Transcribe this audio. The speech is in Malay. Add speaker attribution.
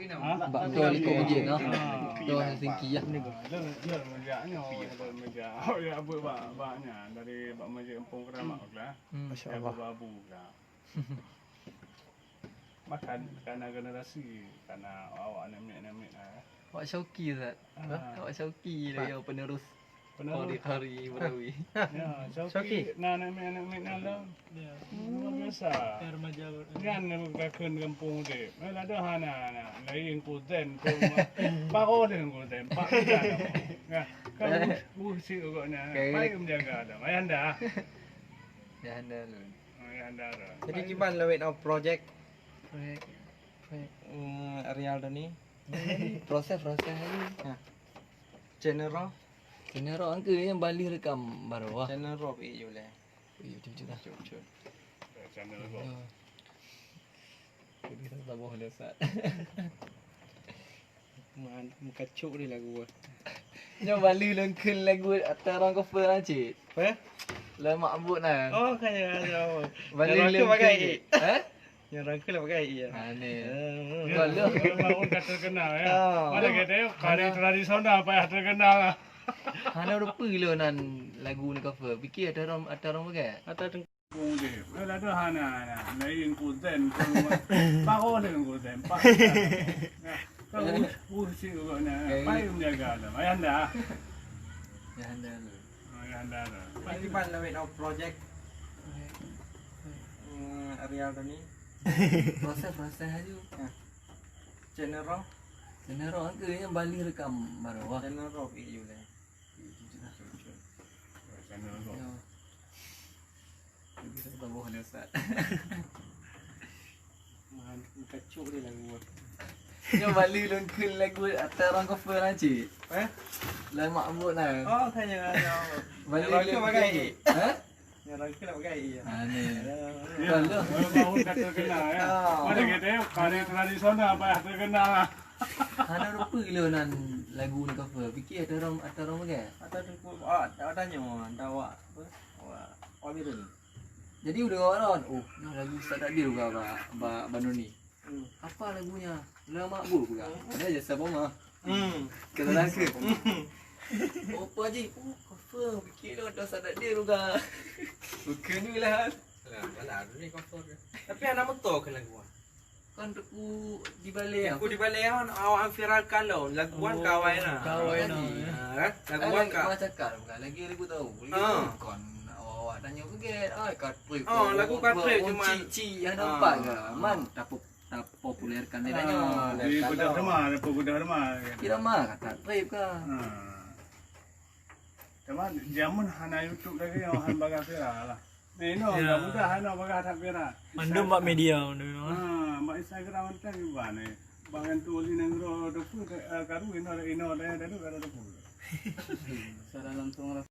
Speaker 1: Bak betul ikut masjid no. Tu singki ya.
Speaker 2: Len menjaknya menjak. Oh ya abu baknya dari bak masjid Kampung Keramat lah.
Speaker 3: Masya-Allah.
Speaker 2: Abu lah. Makan karena generasi karena awak nemek-nemek
Speaker 1: Wak Syauki Ustaz. Wak Syauki dia yang penerus hari Berawi.
Speaker 2: Ya, Syauki nah nenek-nenek lah. Luar biasa.
Speaker 3: Remaja.
Speaker 2: Kan kakun kampung dia. Ada hana lain kuten ko pako din kuten. Pak dia. Nah, kamu si ugoknya. Baik menjaga ada. Ayanda.
Speaker 1: Ya anda lu.
Speaker 2: Ayanda.
Speaker 3: Jadi gimana wait of project
Speaker 1: Proyek
Speaker 3: Real ni?
Speaker 1: proses ni.
Speaker 3: General
Speaker 1: Kena orang ke yang balik rekam baru wah.
Speaker 3: General je boleh.
Speaker 1: Cucu dah.
Speaker 3: Cucu.
Speaker 2: Channel ko.
Speaker 1: Kita tak boleh Ustaz.
Speaker 3: Muka cuk ni lagu.
Speaker 1: Yang balik lengkun lagu atas orang cover lah cik.
Speaker 3: Apa?
Speaker 1: Lah makbut lah.
Speaker 3: Oh kan ya.
Speaker 1: Balik
Speaker 3: Yang
Speaker 1: lengkun.
Speaker 3: pakai. Yang rangkul pakai ya.
Speaker 1: Ha ni.
Speaker 2: Kalau bangun kata kenal ya. Mana kita kari tradisional apa yang terkenal lah.
Speaker 1: Hana lupa lo nan lagu ni cover. Fikir ada orang pakai.
Speaker 3: Atau
Speaker 2: Kampung dia. Ada hana lain kuten ko pako din kuten. Pak. Kamu si ugoknya. Baik menjaga ada. Ayanda.
Speaker 1: Ya anda lu.
Speaker 2: Ayanda.
Speaker 3: Jadi gimana wait of project Real ni?
Speaker 1: Proses aja.
Speaker 3: General
Speaker 1: Kena orang ke yang balik rekam baru wah.
Speaker 3: je boleh.
Speaker 2: Channel ko.
Speaker 1: Kita tak boleh Ustaz.
Speaker 3: Muka cuk ni lagu.
Speaker 1: Yang balik lengkun lagu atas orang cover lah cik. Lah makbut lah.
Speaker 3: Oh kan ya.
Speaker 1: Balik
Speaker 3: Rangkul pakai.
Speaker 1: Ha?
Speaker 3: Yang rangkul pakai ya.
Speaker 1: Ha ni.
Speaker 2: Kalau bangun kata kenal ya. Mana kita kari tradisional apa yang terkenal lah.
Speaker 1: Hana lupa lo nan lagu ni cover. Fikir ada orang pakai.
Speaker 3: Atau tanya dah awak apa? Awak biru ni.
Speaker 1: Jadi udah kawan oh ni lagu Ustaz Takdir juga Abang Banoni. Apa lagunya? Lah makbul pula. Ada je siapa mah. Kata laka. Apa je? Oh cover. Fikir lo ada Ustaz Takdir juga. Bukan ni lah.
Speaker 3: Alah ni cover. Tapi anak betul ke lagu?
Speaker 1: Kan aku di balik
Speaker 3: Aku di balik awak viralkan lo. Laguan kawan lah.
Speaker 1: Kawan
Speaker 3: Laguan kau.
Speaker 1: Kau cakap bukan lagi lagu tahu. Kon awak tanya pergi. Katrip.
Speaker 3: Lagu Katrip cuma
Speaker 1: cici yang nampak ke? Man tak popularkan dia tanya.
Speaker 2: Di budak rumah, ada budak rumah.
Speaker 1: Kira mah kata trip ke?
Speaker 2: Cuma zaman hana YouTube lagi yang han bagai viral lah. Ino mudah hana bagai tak viral.
Speaker 4: Mandum mbak media
Speaker 2: Mbak Instagram kan juga nih. Bangan tu li nangro dopu karu ino dah dah ada dopu.
Speaker 1: Cara langsung